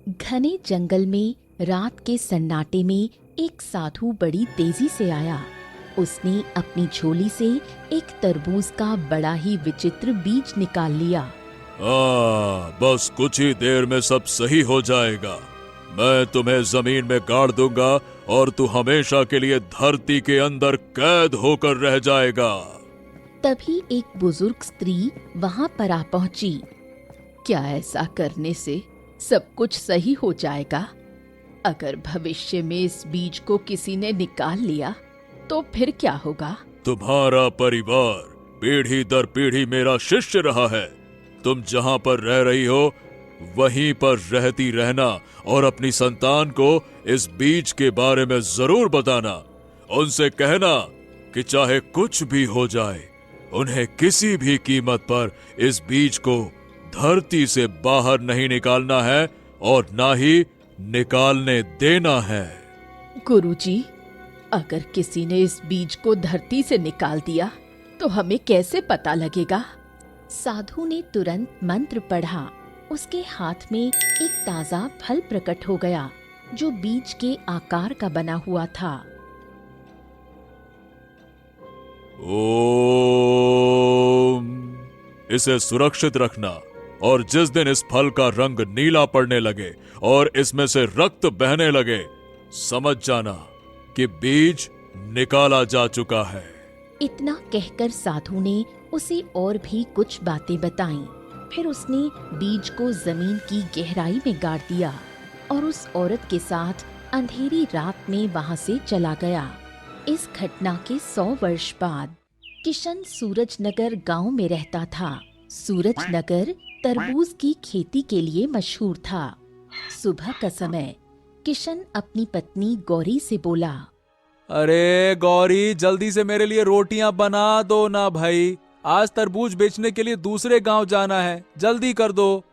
घने जंगल में रात के सन्नाटे में एक साधु बड़ी तेजी से आया। उसने अपनी झोली से एक तरबूज का बड़ा ही विचित्र बीज निकाल लिया। बस कुछ ही देर में सब सही हो जाएगा। मैं तुम्हें जमीन में गाड़ दूंगा और तू हमेशा के लिए धरती के अंदर कैद होकर रह जाएगा। तभी एक बुजुर्ग स्त्री वहां पर आ पहुंची। क्या ऐसा करने से सब कुछ सही हो जाएगा? अगर भविष्य में इस बीज को किसी ने निकाल लिया तो फिर क्या होगा? तुम्हारा परिवार पीढ़ी दर पीढ़ी मेरा शिष्य रहा है। तुम जहां पर रह रही हो वहीं पर रहती रहना और अपनी संतान को इस बीज के बारे में जरूर बताना। उनसे कहना कि चाहे कुछ भी हो जाए, उन्हें किसी भी कीमत पर इस बीज को धरती से बाहर नहीं निकालना है और ना ही निकालने देना है। गुरुजी, अगर किसी ने इस बीज को धरती से निकाल दिया तो हमें कैसे पता लगेगा? साधु ने तुरंत मंत्र पढ़ा। उसके हाथ में एक ताजा फल प्रकट हो गया जो बीज के आकार का बना हुआ था। ओम, इसे सुरक्षित रखना और जिस दिन इस फल का रंग नीला पड़ने लगे और इसमें से रक्त बहने लगे, समझ जाना कि बीज निकाला जा चुका है। इतना कहकर साधु ने उसे और भी कुछ बातें बताईं। फिर उसने बीज को जमीन की गहराई में गाड़ दिया और उस औरत के साथ अंधेरी रात में वहां से चला गया। इस घटना के 100 वर्ष बाद किशन सूरजनगर गांव में रहता था। सूरजनगर तरबूज की खेती के लिए मशहूर था। सुबह का समय किशन अपनी पत्नी गौरी से बोला, अरे गौरी, जल्दी से मेरे लिए रोटियां बना दो ना भाई। आज तरबूज बेचने के लिए दूसरे गांव जाना है, जल्दी कर दो।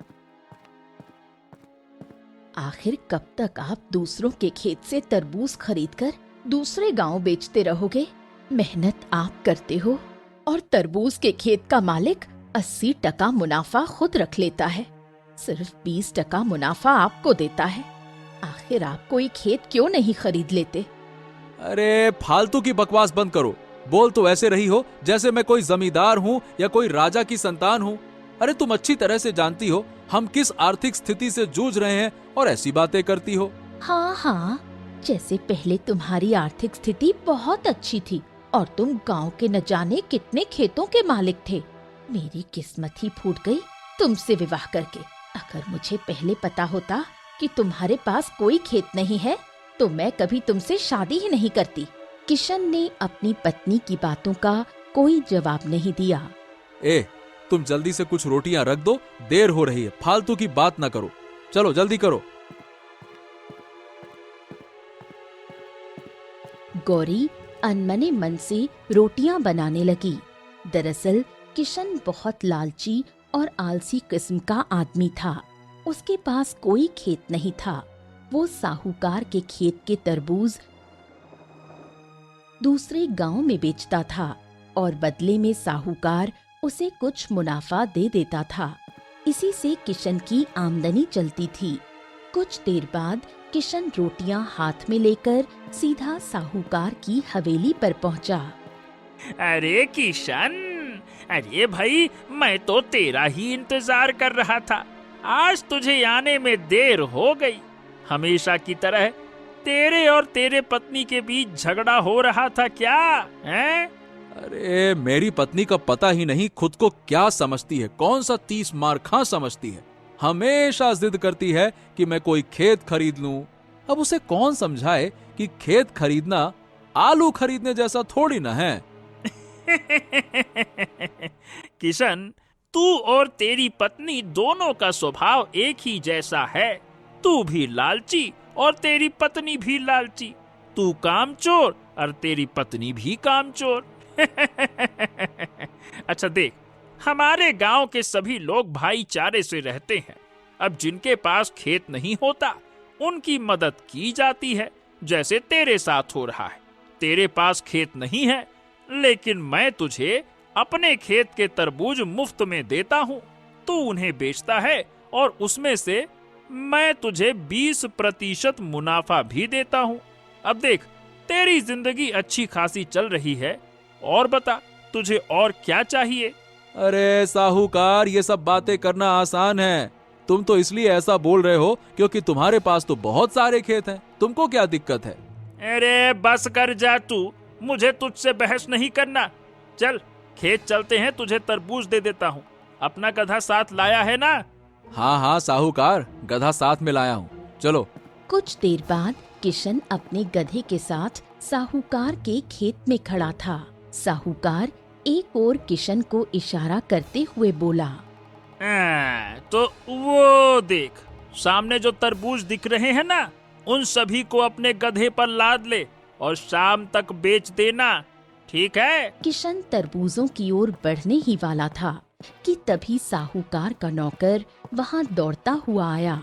आखिर कब तक आप दूसरों के खेत से तरबूज खरीदकर दूसरे गांव बेचते रहोगे? मेहनत आप करते हो और तरबूज के खेत का मालिक 80% मुनाफा खुद रख लेता है। सिर्फ 20% मुनाफा आपको देता है। आखिर आप कोई खेत क्यों नहीं खरीद लेते? अरे फालतू की बकवास बंद करो। बोल तो ऐसे रही हो जैसे मैं कोई जमींदार हूँ या कोई राजा की संतान हूँ। अरे तुम अच्छी तरह से जानती हो हम किस आर्थिक स्थिति से जूझ रहे हैं और ऐसी बातें करती हो। हाँ हाँ, जैसे पहले तुम्हारी आर्थिक स्थिति बहुत अच्छी थी और तुम गांव के न जाने कितने खेतों के मालिक थे। मेरी किस्मत ही फूट गई तुमसे विवाह करके। अगर मुझे पहले पता होता कि तुम्हारे पास कोई खेत नहीं है तो मैं कभी तुमसे शादी ही नहीं करती। किशन ने अपनी पत्नी की बातों का कोई जवाब नहीं दिया। तुम जल्दी से कुछ रोटियां रख दो, देर हो रही है। फालतू की बात ना करो, चलो जल्दी करो। गौरी अनमने मन से रोटियां बनाने लगी। दरअसल किशन बहुत लालची और आलसी किस्म का आदमी था। उसके पास कोई खेत नहीं था। वो साहूकार के खेत के तरबूज दूसरे गांव में बेचता था और बदले में साहूकार उसे कुछ मुनाफा दे देता था। इसी से किशन की आमदनी चलती थी। कुछ देर बाद किशन रोटियां हाथ में लेकर सीधा साहूकार की हवेली पर पहुंचा। अरे किशन, अरे भाई, मैं तो तेरा ही इंतजार कर रहा था। आज तुझे आने में देर हो गई। हमेशा की तरह तेरे और तेरे पत्नी के बीच झगड़ा हो रहा था क्या? हैं? अरे मेरी पत्नी का पता ही नहीं खुद को क्या समझती है, कौन सा 30 मार खा समझती है। हमेशा जिद करती है कि मैं कोई खेत खरीद लूं। अब उसे कौन समझाए कि खेत खरीदना आलू खरीदने जैसा थोड़ी ना है। किशन, तू और तेरी पत्नी दोनों का स्वभाव एक ही जैसा है। तू भी लालची और तेरी पत्नी भी लालची। तू कामचोर और तेरी पत्नी भी कामचोर। अच्छा देख, हमारे गांव के सभी लोग भाईचारे से रहते हैं। अब जिनके पास खेत नहीं होता उनकी मदद की जाती है, जैसे तेरे साथ हो रहा है। तेरे पास खेत नहीं है लेकिन मैं तुझे अपने खेत के तरबूज मुफ्त में देता हूँ। तू उन्हें बेचता है और उसमें से मैं तुझे 20% मुनाफा भी देता हूँ। अब देख, तेरी जिंदगी अच्छी खासी चल रही है, और बता तुझे और क्या चाहिए। अरे साहूकार, ये सब बातें करना आसान है। तुम तो इसलिए ऐसा बोल रहे हो क्योंकि तुम्हारे पास तो बहुत सारे खेत हैं। तुमको क्या दिक्कत है? अरे बस कर जा तू, मुझे तुझसे बहस नहीं करना। चल खेत चलते हैं, तुझे तरबूज दे देता हूँ। अपना गधा साथ लाया है ना? हाँ हाँ साहूकार, गधा साथ में लाया हूँ, चलो। कुछ देर बाद किशन अपने गधे के साथ साहूकार के खेत में खड़ा था। साहूकार एक और किशन को इशारा करते हुए बोला, तो वो देख, सामने जो तरबूज दिख रहे हैं ना, उन सभी को अपने गधे पर लाद ले और शाम तक बेच देना, ठीक है? किशन तरबूजों की ओर बढ़ने ही वाला था कि तभी साहूकार का नौकर वहां दौड़ता हुआ आया।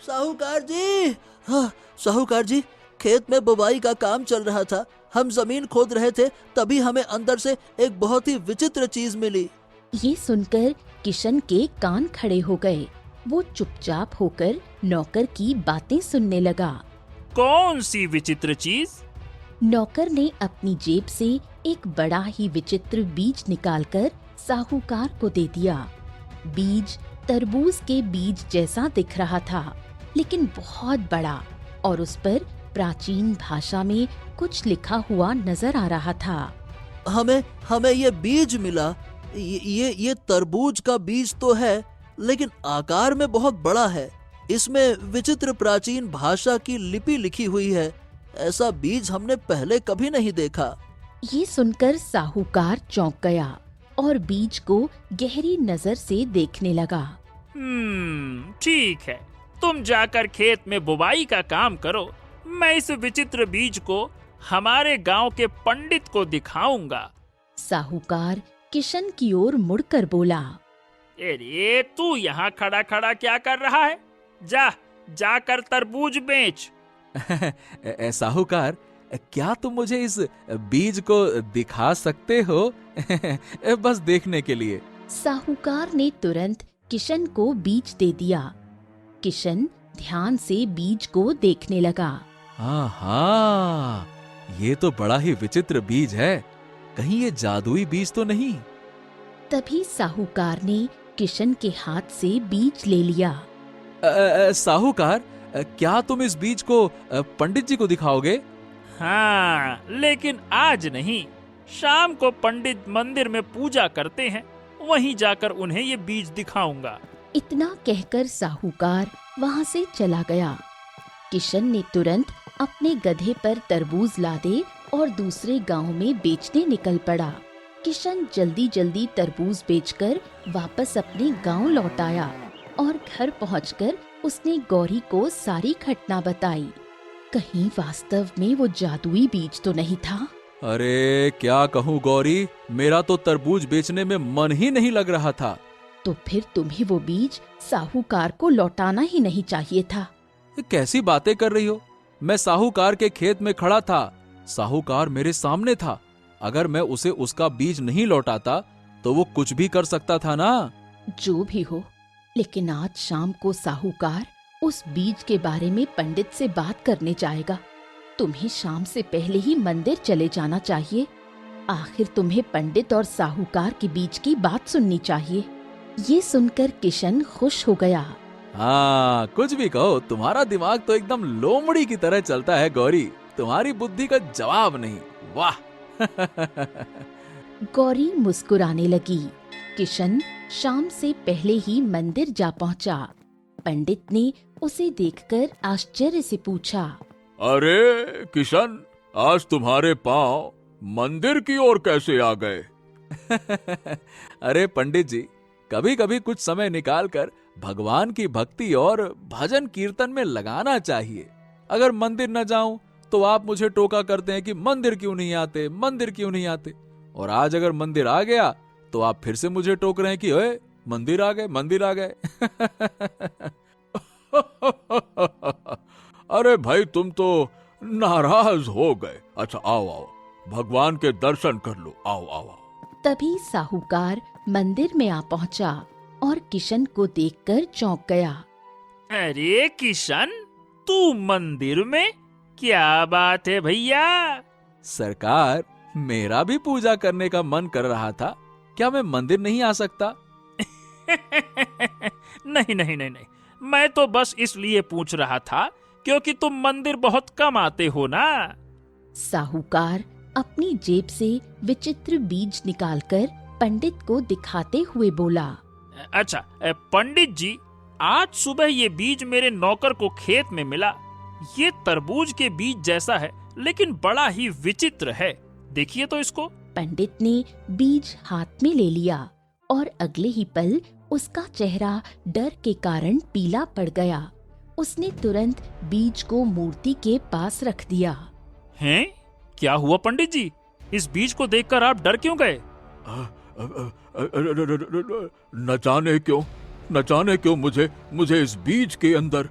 साहूकार जी, हाँ साहूकार जी, खेत में बुवाई का काम चल रहा था। हम जमीन खोद रहे थे, तभी हमें अंदर से एक बहुत ही विचित्र चीज मिली। ये सुनकर किशन के कान खड़े हो गए। वो चुपचाप होकर नौकर की बातें सुनने लगा। कौन सी विचित्र चीज? नौकर ने अपनी जेब से एक बड़ा ही विचित्र बीज निकालकर साहूकार को दे दिया। बीज तरबूज के बीज जैसा दिख रहा था, लेकिन बहुत बड़ा, और उस पर प्राचीन भाषा में कुछ लिखा हुआ नजर आ रहा था। हमें ये बीज मिला। ये तरबूज का बीज तो है, लेकिन आकार में बहुत बड़ा है। इसमें विचित्र प्राचीन भाषा की लिपि लिखी हुई है। ऐसा बीज हमने पहले कभी नहीं देखा। ये सुनकर साहूकार चौंक गया और बीज को गहरी नजर से देखने लगा। ठीक है, तुम जाकर खेत में बुवाई का काम करो। मैं इस विचित्र बीज को हमारे गांव के पंडित को दिखाऊंगा। साहूकार किशन की ओर मुड़कर बोला, अरे तू यहाँ खड़ा खड़ा क्या कर रहा है? जाकर तरबूज बेच। साहूकार, क्या तुम मुझे इस बीज को दिखा सकते हो? बस देखने के लिए। साहूकार ने तुरंत किशन को बीज दे दिया। किशन ध्यान से बीज को देखने लगा। हाँ, ये तो बड़ा ही विचित्र बीज है। कहीं ये जादुई बीज तो नहीं? तभी साहूकार ने किशन के हाथ से बीज ले लिया। साहूकार, क्या तुम इस बीज को पंडित जी को दिखाओगे? हाँ, लेकिन आज नहीं। शाम को पंडित मंदिर में पूजा करते हैं, वहीं जाकर उन्हें ये बीज दिखाऊंगा। इतना कहकर साहूकार वहां से चला गया। किशन ने तुरंत अपने गधे पर तरबूज लादे और दूसरे गांव में बेचने निकल पड़ा। किशन जल्दी जल्दी तरबूज बेचकर वापस अपने गांव लौट आया और घर पहुंचकर उसने गौरी को सारी घटना बताई। कहीं वास्तव में वो जादुई बीज तो नहीं था। अरे क्या कहूँ गौरी, मेरा तो तरबूज बेचने में मन ही नहीं लग रहा था। तो फिर तुम्हें वो बीज साहूकार को लौटाना ही नहीं चाहिए था। कैसी बातें कर रही हो? मैं साहूकार के खेत में खड़ा था, साहूकार मेरे सामने था। अगर मैं उसे उसका बीज नहीं लौटाता तो वो कुछ भी कर सकता था ना। जो भी हो, लेकिन आज शाम को साहूकार उस बीज के बारे में पंडित से बात करने जाएगा। तुम्हें शाम से पहले ही मंदिर चले जाना चाहिए। आखिर तुम्हें पंडित और साहूकार के बीच की बात सुननी चाहिए। ये सुनकर किशन खुश हो गया। हाँ, कुछ भी कहो, तुम्हारा दिमाग तो एकदम लोमड़ी की तरह चलता है गौरी। तुम्हारी बुद्धि का जवाब नहीं। वाह! गौरी मुस्कुराने लगी। किशन शाम से पहले ही मंदिर जा पहुंचा। पंडित ने उसे देखकर आश्चर्य से पूछा, अरे किशन, आज तुम्हारे पांव मंदिर की ओर कैसे आ गए? अरे पंडित जी, कभी कभी कुछ समय निकालकर भगवान की भक्ति और भजन कीर्तन में लगाना चाहिए। अगर मंदिर न जाऊं तो आप मुझे टोका करते हैं कि मंदिर क्यों नहीं आते, मंदिर क्यों नहीं आते। और आज अगर मंदिर आ गया तो आप फिर से मुझे टोक रहे हैं कि ओए मंदिर आ गए, मंदिर आ गए। अरे भाई, तुम तो नाराज हो गए। अच्छा आओ आओ, भगवान के दर्शन कर लो। आओ आओ आओ। तभी साहूकार मंदिर में आ पहुंचा और किशन को देखकर चौंक गया। अरे किशन, तू मंदिर में? क्या बात है भैया। सरकार, मेरा भी पूजा करने का मन कर रहा था, क्या मैं मंदिर नहीं आ सकता? नहीं नहीं नहीं नहीं, मैं तो बस इसलिए पूछ रहा था क्योंकि तुम मंदिर बहुत कम आते हो ना। साहूकार अपनी जेब से विचित्र बीज निकालकर पंडित को दिखाते हुए बोला। अच्छा पंडित जी, आज सुबह ये बीज मेरे नौकर को खेत में मिला। ये तरबूज के बीज जैसा है, लेकिन बड़ा ही विचित्र है। देखिए तो इसको। पंडित ने बीज हाथ में ले लिया और अगले ही पल उसका चेहरा डर के कारण पीला पड़ गया। उसने तुरंत बीज को मूर्ति के पास रख दिया। हैं? क्या हुआ पंडित जी? इस बीज को देखकर आप डर क्यों गए? न जाने क्यों मुझे इस बीज के अंदर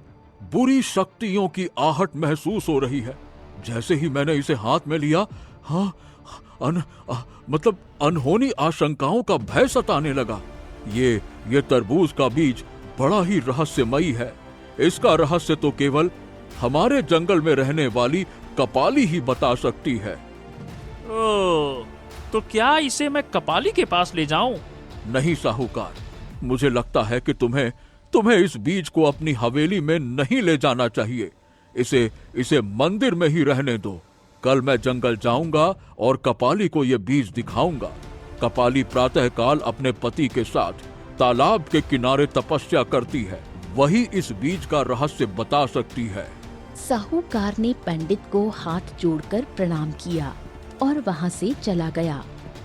बुरी शक्तियों की आहट महसूस हो रही है। जैसे ही मैंने इसे हाथ में लिया, मतलब अनहोनी आशंकाओं का भय सताने लगा। ये तरबूज का बीज बड़ा ही रहस्यमयी है। इसका रहस्य तो केवल हमारे जंगल में रहने वाली कपाली ही बता सकती है। ओह, तो क्या इसे मैं कपाली के पास ले जाऊं? नहीं साहूकार, मुझे लगता है कि तुम्हें इस बीज को अपनी हवेली में नहीं ले जाना चाहिए। इसे मंदिर में ही रहने दो। कल मैं जंगल जाऊंगा और कपाली को यह बीज दिखाऊंगा। कपाली प्रातःकाल अपने पति के साथ तालाब के किनारे तपस्या करती है। वही इस बीज का रहस्य बता सकती है। साहूकार ने पंडित को हाथ जोड़कर प्रणाम किया और वहां से चला गया।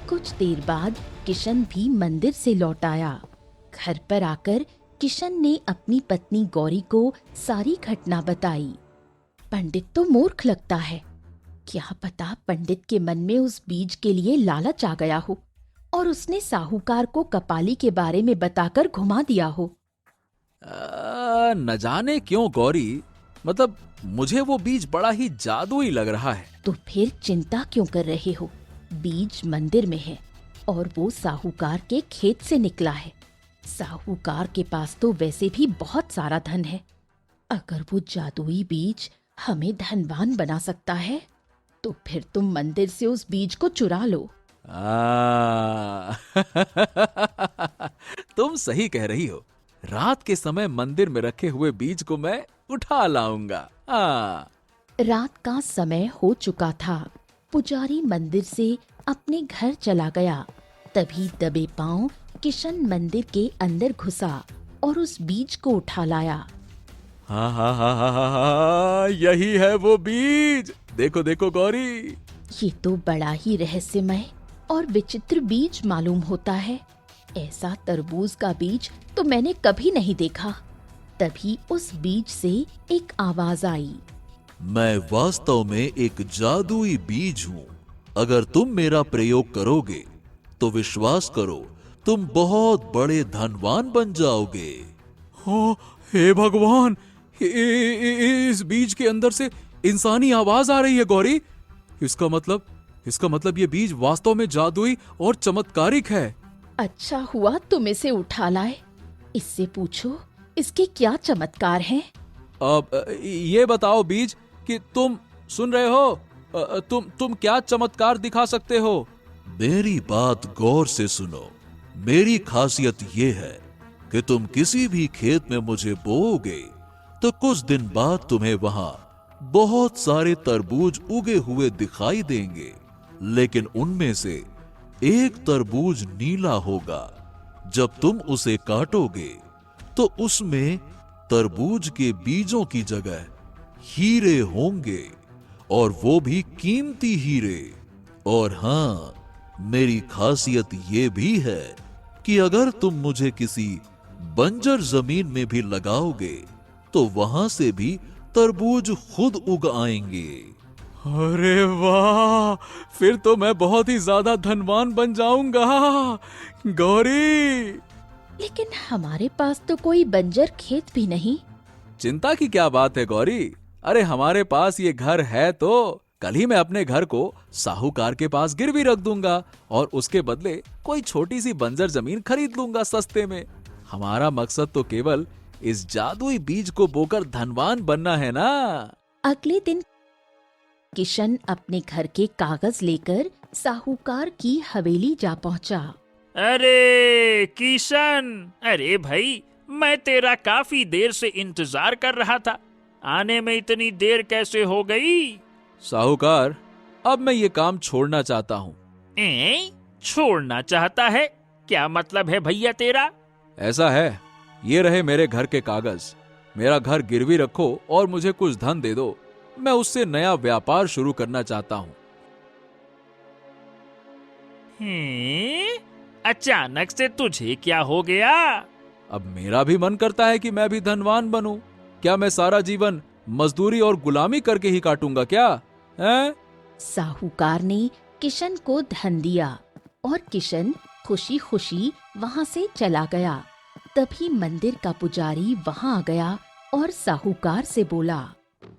कुछ देर बाद किशन भी मंदिर से लौट आया। घर पर आकर किशन ने अपनी पत्नी गौरी को सारी घटना बताई। पंडित तो मूर्ख लगता है। क्या पता पंडित के मन में उस बीज के लिए लालच आ गया हो और उसने साहूकार को कपाली के बारे में बताकर घुमा दिया हो। न जाने क्यों गौरी, मतलब मुझे वो बीज बड़ा ही जादुई लग रहा है। तो फिर चिंता क्यों कर रहे हो? बीज मंदिर में है और वो साहूकार के खेत से निकला है। साहूकार के पास तो वैसे भी बहुत सारा धन है। अगर वो जादुई बीज हमें धनवान बना सकता है, तो फिर तुम मंदिर से उस बीज को चुरा लो। तुम सही कह रही हो। रात के समय मंदिर में रखे हुए बीज को मैं उठा लाऊंगा। रात का समय हो चुका था। पुजारी मंदिर से अपने घर चला गया। तभी दबे पांव किशन मंदिर के अंदर घुसा और उस बीज को उठा लाया। हाँ, यही है वो बीज। देखो देखो गौरी। ये तो बड़ा ही रहस्यमय और विचित्र बीज मालूम होता है। ऐसा तरबूज का बीज तो मैंने कभी नहीं देखा। तभी उस बीज से एक आवाज आई। मैं वास्तव में एक जादुई बीज हूँ। अगर तुम मेरा प्रयोग करोगे तो विश्वास करो, तुम बहुत बड़े धनवान बन जाओगे। हो, हे भगवान, इस बीज के अंदर से इंसानी आवाज आ रही है गौरी। इसका मतलब ये बीज वास्तव में जादुई और चमत्कारिक है। अच्छा हुआ तुम इसे उठा लाए। इससे पूछो इसके क्या चमत्कार हैं? अब ये बताओ बीज कि तुम सुन रहे हो, तुम क्या चमत्कार दिखा सकते हो? मेरी बात गौर से सुनो। मेरी खासियत ये है कि तुम किसी भी खेत में मुझे बोओगे तो कुछ दिन बाद तुम्हें वहां बहुत सारे तरबूज उगे हुए दिखाई देंगे, लेकिन उनमें से एक तरबूज नीला होगा। जब तुम उसे काटोगे तो उसमें तरबूज के बीजों की जगह हीरे होंगे, और वो भी कीमती हीरे। और हां, मेरी खासियत ये भी है कि अगर तुम मुझे किसी बंजर जमीन में भी लगाओगे तो वहां से भी तरबूज खुद उग आएंगे। अरे वाह, फिर तो मैं बहुत ही ज्यादा धनवान बन जाऊंगा गौरी। लेकिन हमारे पास तो कोई बंजर खेत भी नहीं। चिंता की क्या बात है गौरी? अरे हमारे पास ये घर है तो कल ही मैं अपने घर को साहूकार के पास गिरवी रख दूंगा और उसके बदले कोई छोटी सी बंजर जमीन खरीद लूंगा सस्ते में। हमारा मकसद तो केवल इस जादुई बीज को बोकर धनवान बनना है ना। अगले दिन किशन अपने घर के कागज लेकर साहूकार की हवेली जा पहुंचा। अरे किशन, अरे भाई, मैं तेरा काफी देर से इंतजार कर रहा था। आने में इतनी देर कैसे हो गई? साहूकार, अब मैं ये काम छोड़ना चाहता हूँ। छोड़ना चाहता है? क्या मतलब है भैया तेरा? ऐसा है, ये रहे मेरे घर के कागज। मेरा घर गिरवी रखो और मुझे कुछ धन दे दो। मैं उससे नया व्यापार शुरू करना चाहता हूँ। अचानक से तुझे क्या हो गया? अब मेरा भी मन करता है कि मैं भी धनवान बनूं। क्या मैं सारा जीवन मजदूरी और गुलामी करके ही काटूंगा क्या? हैं? साहूकार ने किशन को धन दिया और किशन खुशी खुशी वहां से चला गया। तभी मंदिर का पुजारी वहां आ गया और साहूकार से बोला,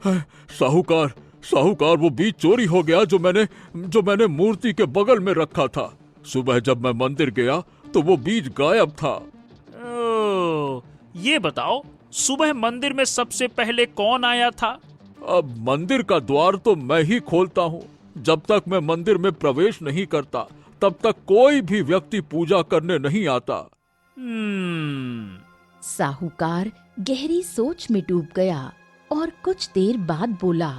साहूकार, साहूकार, वो बीज चोरी हो गया जो मैंने मूर्ति के बगल में रखा था। सुबह जब मैं मंदिर गया तो वो बीज गायब था। ये बताओ, सुबह मंदिर में सबसे पहले कौन आया था? अब मंदिर का द्वार तो मैं ही खोलता हूँ। जब तक मैं मंदिर में प्रवेश नहीं करता तब तक कोई भी व्यक्ति पूजा करने नहीं आता। साहूकार गहरी सोच में डूब गया और कुछ देर बाद बोला,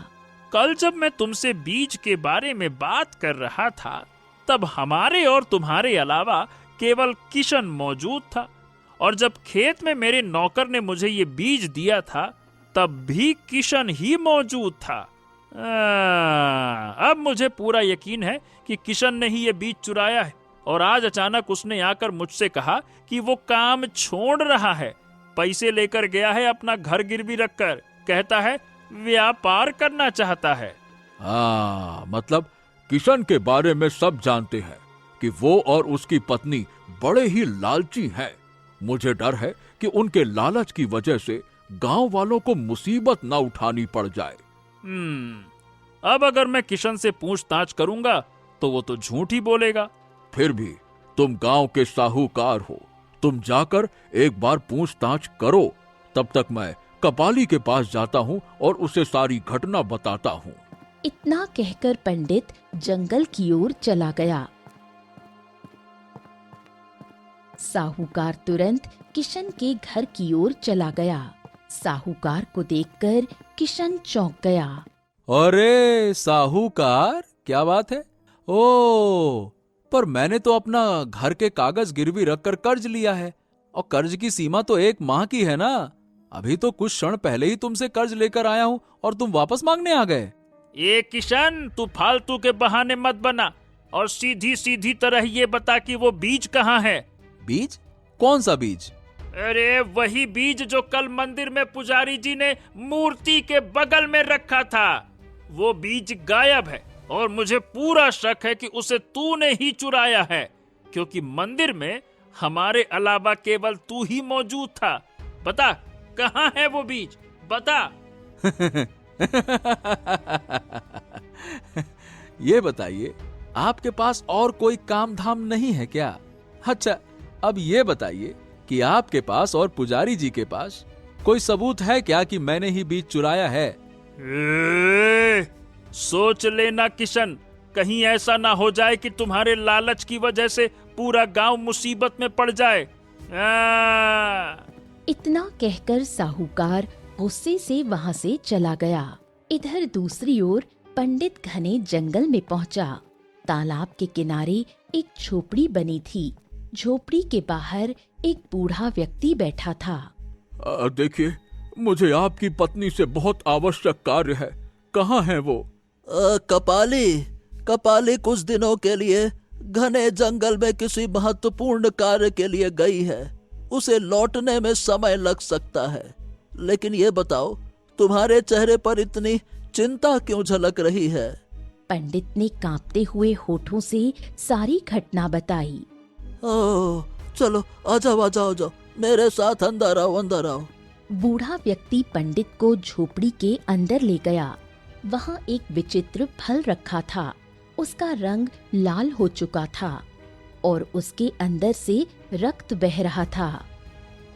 कल जब मैं तुमसे बीज के बारे में बात कर रहा था तब हमारे और तुम्हारे अलावा केवल किशन मौजूद था, और जब खेत में मेरे नौकर ने मुझे ये बीज दिया था तब भी किशन ही मौजूद था। अब मुझे पूरा यकीन है कि किशन ने ही ये बीज चुराया है, और आज अचानक उसने आकर मुझसे कहा कि वो काम छोड़ रहा है। पैसे लेकर गया है अपना घर गिरवी रखकर, कहता है व्यापार करना चाहता है। मतलब किशन के बारे में सब जानते हैं कि वो और उसकी पत्नी बड़े ही लालची हैं। मुझे डर है कि उनके लालच की वजह से गांव वालों को मुसीबत न उठानी पड़ जाए। अब अगर मैं किशन से पूछताछ करूंगा तो वो तो झूठ ही बोलेगा। फिर भी तुम गांव के साहूकार हो, तुम जाकर एक बार पूछताछ करो। तब तक मैं कपाली के पास जाता हूँ और उसे सारी घटना बताता हूँ। इतना कहकर पंडित जंगल की ओर चला गया। साहूकार तुरंत किशन के घर की ओर चला गया। साहूकार को देखकर किशन चौंक गया। अरे साहूकार, क्या बात है? ओ, पर मैंने तो अपना घर के कागज गिरवी रखकर कर्ज लिया है, और कर्ज की सीमा तो 1 माह की है ना। अभी तो कुछ क्षण पहले ही तुमसे कर्ज लेकर आया हूँ और तुम वापस मांगने आ गए। ये किशन, तू फालतू के बहाने मत बना और सीधी सीधी तरह ये बता कि वो बीज कहाँ है। बीज? कौन सा बीज? अरे वही बीज जो कल मंदिर में पुजारी जी ने मूर्ति के बगल में रखा था। वो बीज गायब है और मुझे पूरा शक है कि उसे तूने ही चुराया है, क्योंकि मंदिर में हमारे अलावा केवल तू ही मौजूद था। बता, कहाँ है वो बीज? बता। ये बताइए, आपके पास और कोई काम धाम नहीं है क्या? अच्छा, अब ये बताइए कि आपके पास और पुजारी जी के पास कोई सबूत है क्या कि मैंने ही बीज चुराया है? सोच लेना किशन, कहीं ऐसा ना हो जाए कि तुम्हारे लालच की वजह से पूरा गांव मुसीबत में पड़ जाए। इतना कहकर साहूकार गुस्से से वहां से चला गया। इधर दूसरी ओर पंडित घने जंगल में पहुंचा। तालाब के किनारे एक झोपड़ी बनी थी। झोपड़ी के बाहर एक बूढ़ा व्यक्ति बैठा था। देखिए, मुझे आपकी पत्नी से बहुत आवश्यक कार्य है। कहाँ है वो? कपाली कुछ दिनों के लिए घने जंगल में किसी महत्वपूर्ण कार्य के लिए गई है। उसे लौटने में समय लग सकता है। लेकिन ये बताओ, तुम्हारे चेहरे पर इतनी चिंता क्यों झलक रही है? पंडित ने कांपते हुए होठों से सारी घटना बताई। ओह, चलो आ जाओ, मेरे साथ अंदर आओ। बूढ़ा व्यक्ति पंडित को झोपड़ी के अंदर ले गया। वहाँ एक विचित्र फल रखा था। उसका रंग लाल हो चुका था और उसके अंदर से रक्त बह रहा था।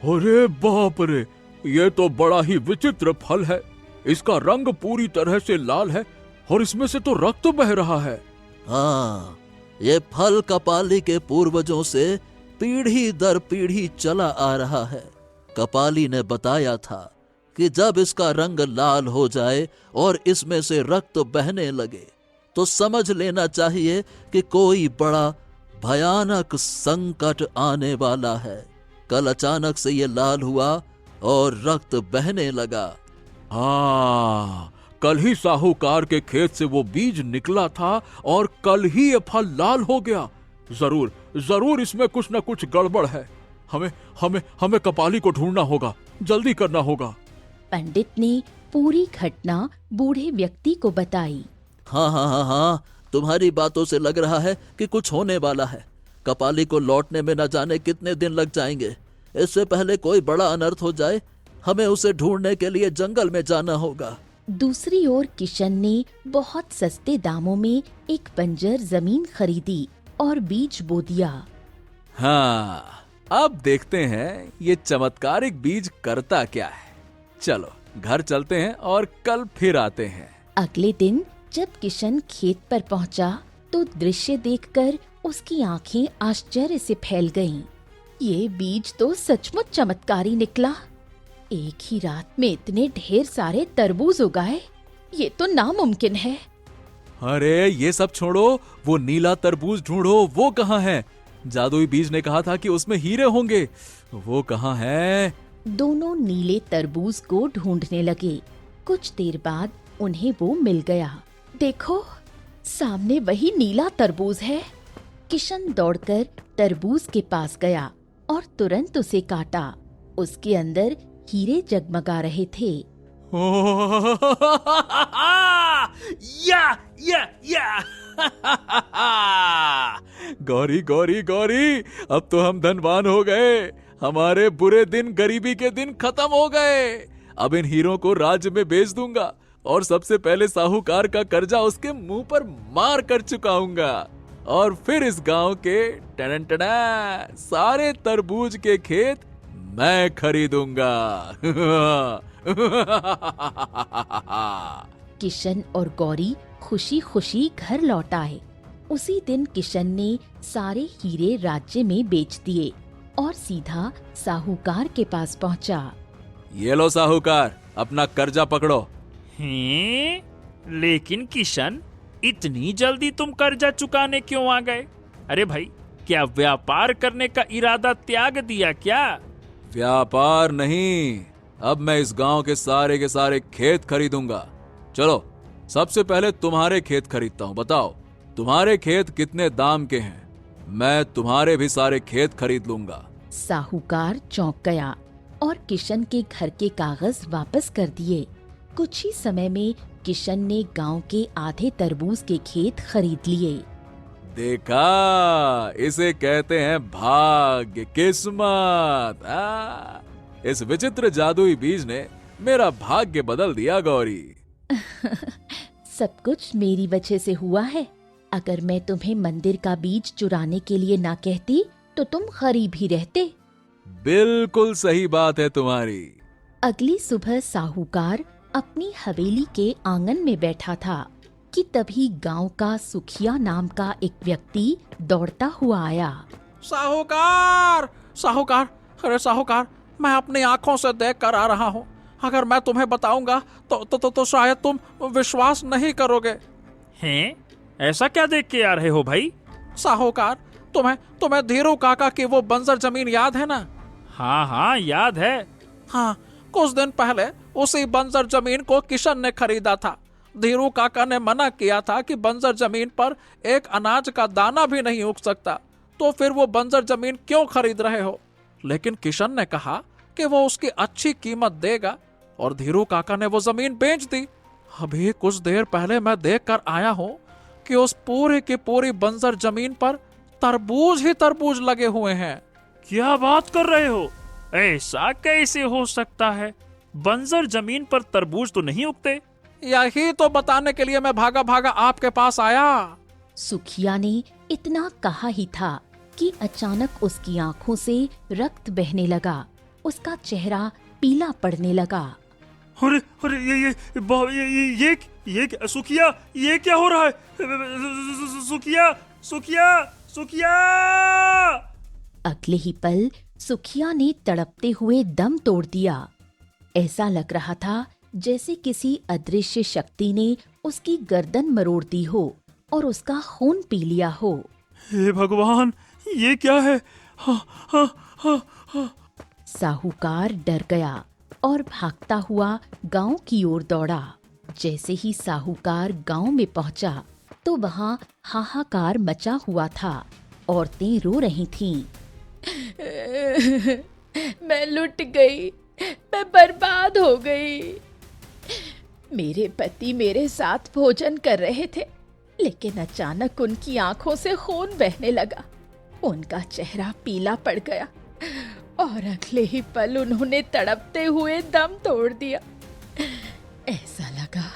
अरे बाप रे, ये तो बड़ा ही विचित्र फल है। इसका रंग पूरी तरह से लाल है और इसमें से तो रक्त बह रहा है। हाँ, ये फल कपाली के पूर्वजों से पीढ़ी दर पीढ़ी चला आ रहा है। कपाली ने बताया था कि जब इसका रंग लाल हो जाए और इसमें से रक्त बहने लगे तो समझ लेना चाहिए कि कोई बड़ा भयानक संकट आने वाला है। कल अचानक से ये लाल हुआ और रक्त बहने लगा। हाँ, कल ही साहूकार के खेत से वो बीज निकला था और कल ही ये फल लाल हो गया। जरूर जरूर इसमें कुछ न कुछ गड़बड़ है। हमें हमें हमें कपाली को ढूंढना होगा, जल्दी करना होगा। पंडित ने पूरी घटना बूढ़े व्यक्ति को बताई। हाँ हाँ हाँ हाँ, तुम्हारी बातों से लग रहा है कि कुछ होने वाला है। कपाली को लौटने में न जाने कितने दिन लग जाएंगे। इससे पहले कोई बड़ा अनर्थ हो जाए, हमें उसे ढूंढने के लिए जंगल में जाना होगा। दूसरी ओर किशन ने बहुत सस्ते दामों में एक बंजर जमीन खरीदी और बीज बो दिया। हाँ, अब देखते हैं ये चमत्कारिक बीज करता क्या है। चलो घर चलते हैं और कल फिर आते हैं। अगले दिन जब किशन खेत पर पहुंचा तो दृश्य देखकर उसकी आंखें आश्चर्य से फैल गईं। ये बीज तो सचमुच चमत्कारी निकला। एक ही रात में इतने ढेर सारे तरबूज उगाए, ये तो नामुमकिन है। अरे ये सब छोड़ो, वो नीला तरबूज ढूंढो। वो कहाँ है? जादुई बीज ने कहा था कि उसमें हीरे होंगे। वो कहाँ है? दोनों नीले तरबूज को ढूंढने लगे। कुछ देर बाद उन्हें वो मिल गया। देखो, सामने वही नीला तरबूज है। किशन दौड़कर तरबूज के पास गया और तुरंत उसे काटा। उसके अंदर हीरे जगमगा रहे थे। या गौरी गौरी गौरी, अब तो हम धनवान हो गए। हमारे बुरे दिन, गरीबी के दिन खत्म हो गए। अब इन हीरों को राज्य में बेच दूंगा और सबसे पहले साहूकार का कर्जा उसके मुंह पर मार कर चुकाऊंगा और फिर इस गांव के टन सारे तरबूज के खेत मैं खरीदूंगा। किशन और गौरी खुशी खुशी घर लौट आए। उसी दिन किशन ने सारे हीरे राज्य में बेच दिए और सीधा साहूकार के पास पहुंचा। ये लो साहूकार, अपना कर्जा पकड़ो। हैं? लेकिन किशन, इतनी जल्दी तुम कर्जा चुकाने क्यों आ गए? अरे भाई, क्या व्यापार करने का इरादा त्याग दिया क्या? व्यापार नहीं, अब मैं इस गांव के सारे खेत खरीदूंगा। चलो सबसे पहले तुम्हारे खेत खरीदता हूँ। बताओ तुम्हारे खेत कितने दाम के हैं? मैं तुम्हारे भी सारे खेत खरीद लूंगा। साहूकार चौंक गया और किशन के घर के कागज वापस कर दिए। कुछ ही समय में किशन ने गांव के आधे तरबूज के खेत खरीद लिए। देखा, इसे कहते हैं भाग्य, किस्मत। इस विचित्र जादुई बीज ने मेरा भाग्य बदल दिया गौरी। सब कुछ मेरी वजह से हुआ है। अगर मैं तुम्हें मंदिर का बीज चुराने के लिए ना कहती तो तुम गरीब ही रहते। बिल्कुल सही बात है तुम्हारी। अगली सुबह साहूकार अपनी हवेली के आंगन में बैठा था कि तभी गांव का सुखिया नाम का एक व्यक्ति दौड़ता हुआ आया। साहूकार, साहूकार, अरे साहूकार, मैं अपनी आंखों से देख कर आ रहा हूँ। अगर मैं तुम्हें बताऊंगा तो शायद तुम विश्वास नहीं करोगे। हैं? ऐसा क्या देख के आ रहे हो भाई? साहूकार, तुम्हें धीरू काका की वो बंजर जमीन याद है ना? हाँ हाँ, याद है। हाँ, कुछ दिन पहले उसी बंजर जमीन को किशन ने खरीदा था। धीरू काका ने मना किया था कि बंजर जमीन पर एक अनाज का दाना भी नहीं उग सकता, तो फिर वो बंजर जमीन क्यों खरीद रहे हो? लेकिन किशन ने कहा कि वो उसकी अच्छी कीमत देगा और धीरू काका ने वो जमीन बेच दी। अभी कुछ देर पहले मैं देख कर आया हूँ कि उस पूरी की पूरी बंजर जमीन पर तरबूज ही तरबूज लगे हुए हैं। क्या बात कर रहे हो? ऐसा कैसे हो सकता है? बंजर जमीन पर तरबूज तो नहीं उगते। यही तो बताने के लिए मैं भागा भागा आपके पास आया। सुखिया ने इतना कहा ही था कि अचानक उसकी आंखों से रक्त बहने लगा। उसका चेहरा पीला पड़ने लगा। अरे अरे ये सुखिया, ये क्या हो रहा है? सुखिया सुखिया सुखिया! अगले ही पल सुखिया ने तड़पते हुए दम तोड़ दिया। ऐसा लग रहा था जैसे किसी अदृश्य शक्ति ने उसकी गर्दन मरोड़ दी हो और उसका खून पी लिया हो। हे भगवान, ये क्या है? साहूकार डर गया और भागता हुआ गांव की ओर दौड़ा। जैसे ही साहूकार गांव में पहुंचा तो वहां हाहाकार मचा हुआ था। औरतें रो रही थीं। मैं लुट गई, मैं बर्बाद हो गई। मेरे पति मेरे साथ भोजन कर रहे थे, लेकिन अचानक उनकी आंखों से खून बहने लगा। उनका चेहरा पीला पड़ गया और अगले ही पल उन्होंने तड़पते हुए दम तोड़ दिया। ऐसा लगा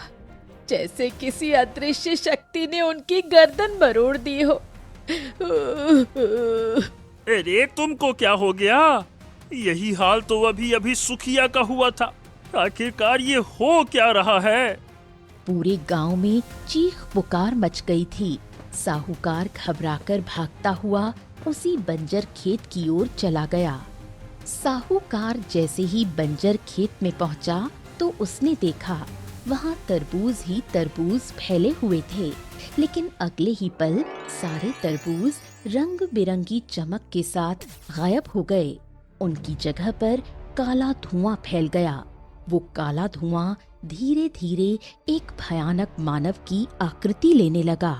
जैसे किसी अदृश्य शक्ति ने उनकी गर्दन मरोड़ दी हो। अरे तुमको क्या हो गया? यही हाल तो अभी अभी सुखिया का हुआ था। आखिरकार ये हो क्या रहा है? पूरे गांव में चीख पुकार मच गई थी। साहूकार घबराकर भागता हुआ उसी बंजर खेत की ओर चला गया। साहूकार जैसे ही बंजर खेत में पहुंचा तो उसने देखा वहां तरबूज ही तरबूज फैले हुए थे, लेकिन अगले ही पल सारे तरबूज रंग बिरंगी चमक के साथ गायब हो गए। उनकी जगह पर काला धुआं फैल गया। वो काला धुआं धीरे धीरे एक भयानक मानव की आकृति लेने लगा।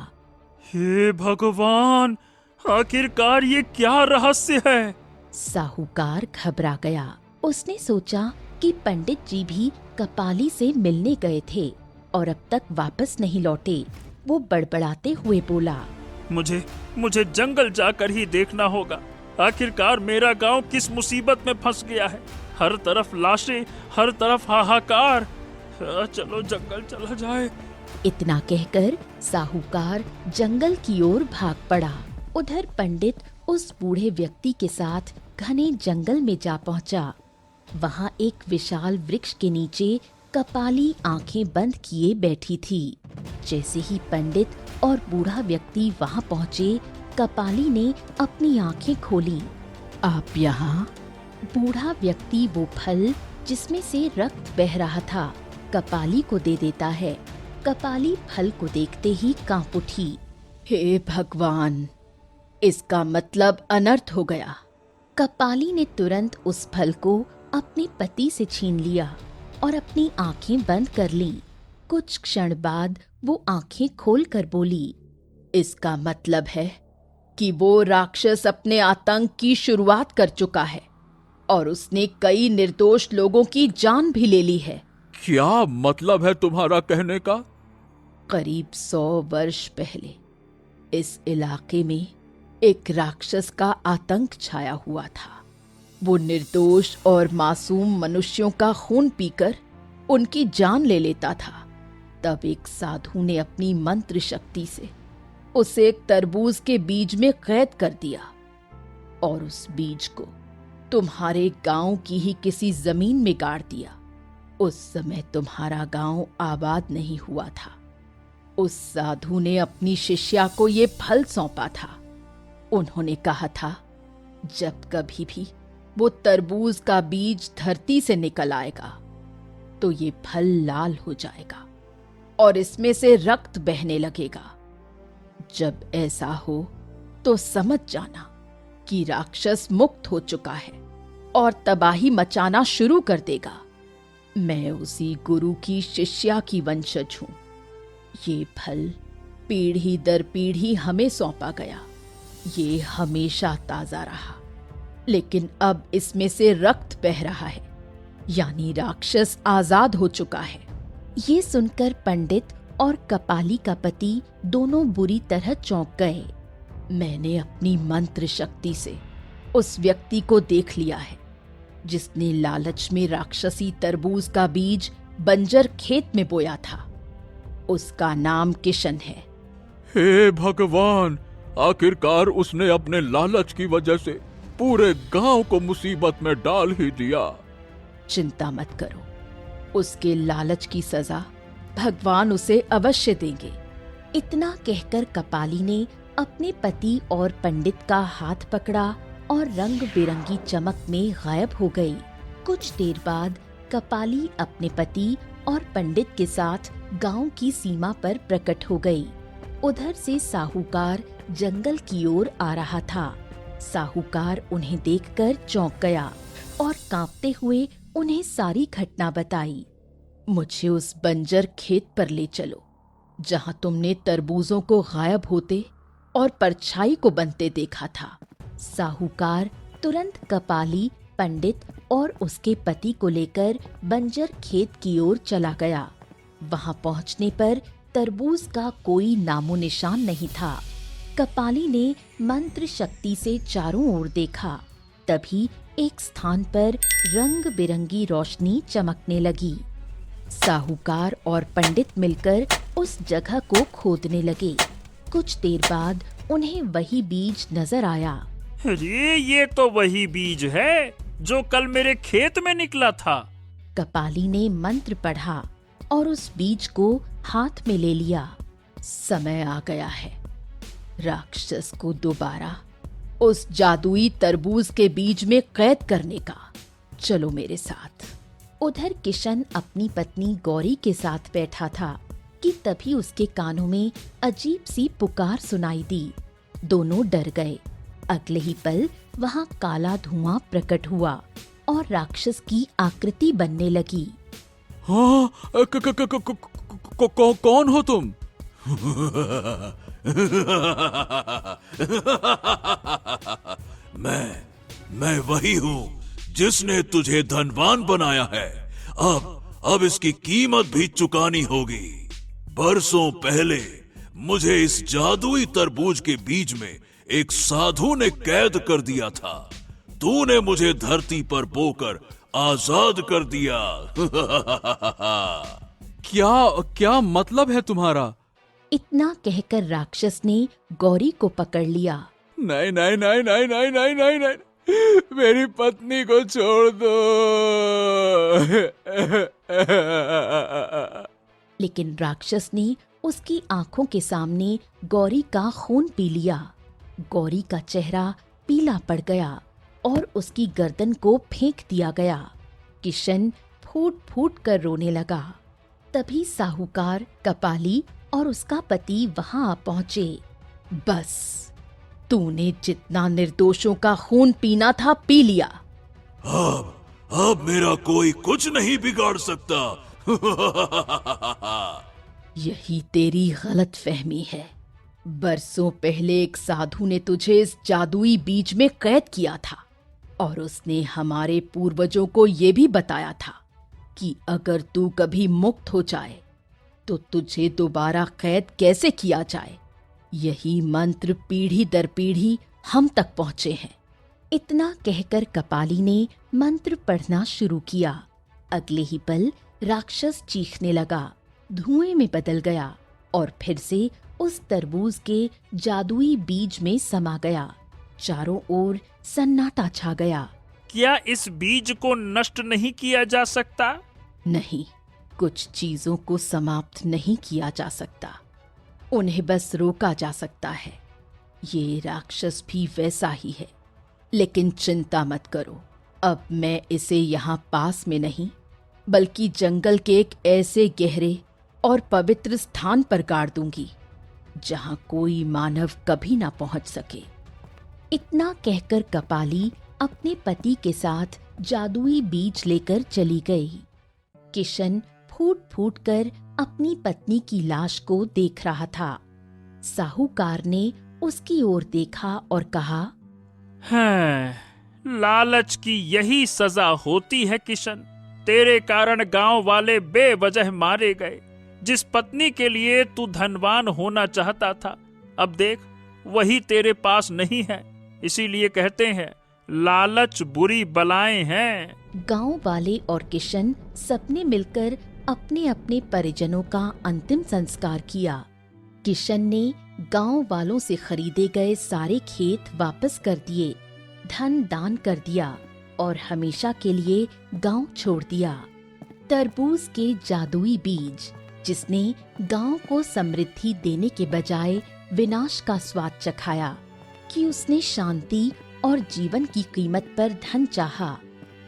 हे भगवान, आखिरकार ये क्या रहस्य है? साहूकार घबरा गया। उसने सोचा कि पंडित जी भी कपाली से मिलने गए थे और अब तक वापस नहीं लौटे। वो बड़बड़ाते हुए बोला, मुझे जंगल जाकर ही देखना होगा। आखिरकार मेरा गांव किस मुसीबत में फंस गया है। हर तरफ लाशें, हर तरफ हाहाकार। चलो जंगल चला जाए। इतना कहकर साहूकार जंगल की ओर भाग पड़ा। उधर पंडित उस बूढ़े व्यक्ति के साथ घने जंगल में जा पहुंचा। वहां एक विशाल वृक्ष के नीचे कपाली आंखें बंद किए बैठी थी। जैसे ही पंडित और बूढ़ा व्यक्ति वहां पहुंचे, कपाली ने अपनी आंखें खोली। आप यहाँ? बूढ़ा व्यक्ति वो फल जिसमें से रक्त बह रहा था कपाली को दे देता है। कपाली फल को देखते ही कांप उठी। हे भगवान, इसका मतलब अनर्थ हो गया। कपाली ने तुरंत उस फल को अपने पति से छीन लिया और अपनी आंखें बंद कर लीं। कुछ क्षण बाद वो आंखें खोलकर बोली, इसका मतलब है कि वो राक्षस अपने आतंक की शुरुआत कर चुका है और उसने कई निर्दोष लोगों की जान भी ले ली है। क्या मतलब है तुम्हारा कहने का? करीब 100 वर्ष पहले इस इलाके में एक राक्षस का आतंक छाया हुआ था। वो निर्दोष और मासूम मनुष्यों का खून पीकर उनकी जान ले लेता था। तब एक साधु ने अपनी मंत्र शक्ति से उसे एक तरबूज के बीज में कैद कर दिया और उस बीज को तुम्हारे गांव की ही किसी जमीन में गाड़ दिया। उस समय तुम्हारा गांव आबाद नहीं हुआ था। उस साधु ने अपनी शिष्या को ये फल सौंपा था। उन्होंने कहा था, जब कभी भी वो तरबूज का बीज धरती से निकल आएगा तो ये फल लाल हो जाएगा और इसमें से रक्त बहने लगेगा। जब ऐसा हो तो समझ जाना कि राक्षस मुक्त हो चुका है और तबाही मचाना शुरू कर देगा। मैं उसी गुरु की शिष्या की वंशज हूं। ये फल पीढ़ी दर पीढ़ी हमें सौंपा गया। ये हमेशा ताजा रहा, लेकिन अब इसमें से रक्त बह रहा है, यानी राक्षस आजाद हो चुका है। ये सुनकर पंडित और कपाली का पति दोनों बुरी तरह चौंक गए। मैंने अपनी मंत्र शक्ति से उस व्यक्ति को देख लिया है जिसने लालच में राक्षसी तरबूज का बीज बंजर खेत में बोया था। उसका नाम किशन है। हे भगवान, आखिरकार उसने अपने लालच की वजह से पूरे गांव को मुसीबत में डाल ही दिया। चिंता मत करो, उसके लालच की सजा भगवान उसे अवश्य देंगे। इतना कहकर कपाली ने अपने पति और पंडित का हाथ पकड़ा और रंग बिरंगी चमक में गायब हो गई। कुछ देर बाद कपाली अपने पति और पंडित के साथ गांव की सीमा पर प्रकट हो गई। उधर से साहूकार जंगल की ओर आ रहा था। साहूकार उन्हें देखकर चौंक गया और कांपते हुए उन्हें सारी घटना बताई। मुझे उस बंजर खेत पर ले चलो जहां तुमने तरबूजों को गायब होते और परछाई को बनते देखा था। साहूकार तुरंत कपाली, पंडित और उसके पति को लेकर बंजर खेत की ओर चला गया। वहां पहुंचने पर तरबूज का कोई नामो निशान नहीं था। कपाली ने मंत्र शक्ति से चारों ओर देखा। तभी एक स्थान पर रंग बिरंगी रोशनी चमकने लगी। साहूकार और पंडित मिलकर उस जगह को खोदने लगे। कुछ देर बाद उन्हें वही बीज नजर आया। अरे ये तो वही बीज है जो कल मेरे खेत में निकला था। कपाली ने मंत्र पढ़ा और उस बीज को हाथ में ले लिया। समय आ गया है राक्षस को दोबारा उस जादुई तरबूज के बीज में कैद करने का। चलो मेरे साथ। उधर किशन अपनी पत्नी गौरी के साथ बैठा था कि तभी उसके कानों में अजीब सी पुकार सुनाई दी। दोनों डर गए। अगले ही पल वहां काला धुआं प्रकट हुआ और राक्षस की आकृति बनने लगी। हाँ, कौन हो तुम? मैं वही हूँ जिसने तुझे धनवान बनाया है। अब इसकी कीमत भी चुकानी होगी। बरसों पहले मुझे इस जादुई तरबूज के बीज में एक साधु ने कैद कर दिया था। तूने मुझे धरती पर बोकर आजाद कर दिया। क्या मतलब है तुम्हारा? इतना कहकर राक्षस ने गौरी को पकड़ लिया। नहीं नहीं नहीं नहीं नहीं नहीं नहीं नहीं, मेरी पत्नी को छोड़ दो। लेकिन राक्षस ने उसकी आंखों के सामने गौरी का खून पी लिया। गौरी का चेहरा पीला पड़ गया और उसकी गर्दन को फेंक दिया गया। किशन फूट फूट कर रोने लगा। तभी साहूकार, कपाली और उसका पति वहां आ पहुंचे। बस तूने जितना निर्दोषों का खून पीना था पी लिया। अब मेरा कोई कुछ नहीं बिगाड़ सकता। यही तेरी गलत फहमी है। बरसों पहले एक साधु ने तुझे इस जादुई बीज में कैद किया था और उसने हमारे पूर्वजों को ये भी बताया था कि अगर तू कभी मुक्त हो जाए तो तुझे दोबारा कैद कैसे किया जाए। यही मंत्र पीढ़ी दर पीढ़ी हम तक पहुंचे हैं। इतना कहकर कपाली ने मंत्र पढ़ना शुरू किया। अगले ही पल राक्षस चीखने लगा, धुएं में बदल गया और फिर से उस तरबूज के जादुई बीज में समा गया। चारों ओर सन्नाटा छा गया। क्या इस बीज को नष्ट नहीं किया जा सकता? नहीं, कुछ चीजों को समाप्त नहीं किया जा सकता, उन्हें बस रोका जा सकता है। ये राक्षस भी वैसा ही है। लेकिन चिंता मत करो, अब मैं इसे यहाँ पास में नहीं बल्कि जंगल के एक ऐसे गहरे और पवित्र स्थान पर गाड़ दूंगी जहां कोई मानव कभी ना पहुंच सके। इतना कहकर कपाली अपने पति के साथ जादुई बीज लेकर चली गई। किशन फूट फूट कर अपनी पत्नी की लाश को देख रहा था। साहूकार ने उसकी ओर देखा और कहा, हाँ, लालच की यही सजा होती है किशन। तेरे कारण गांव वाले बेवजह मारे गए। जिस पत्नी के लिए तू धनवान होना चाहता था, अब देख वही तेरे पास नहीं है। इसीलिए कहते हैं लालच बुरी बलाएं हैं। गांव वाले और किशन सबने मिलकर अपने अपने परिजनों का अंतिम संस्कार किया। किशन ने गांव वालों से खरीदे गए सारे खेत वापस कर दिए, धन दान कर दिया और हमेशा के लिए गांव छोड़ दिया। तरबूज के जादुई बीज, जिसने गांव को समृद्धि देने के बजाय विनाश का स्वाद चखाया, कि उसने शांति और जीवन की कीमत पर धन चाहा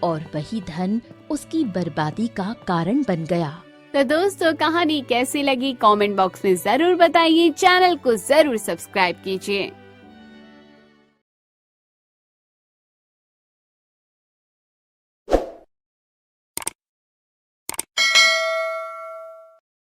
और वही धन उसकी बर्बादी का कारण बन गया। तो दोस्तों, कहानी कैसी लगी कमेंट बॉक्स में जरूर बताइए। चैनल को जरूर सब्सक्राइब कीजिए।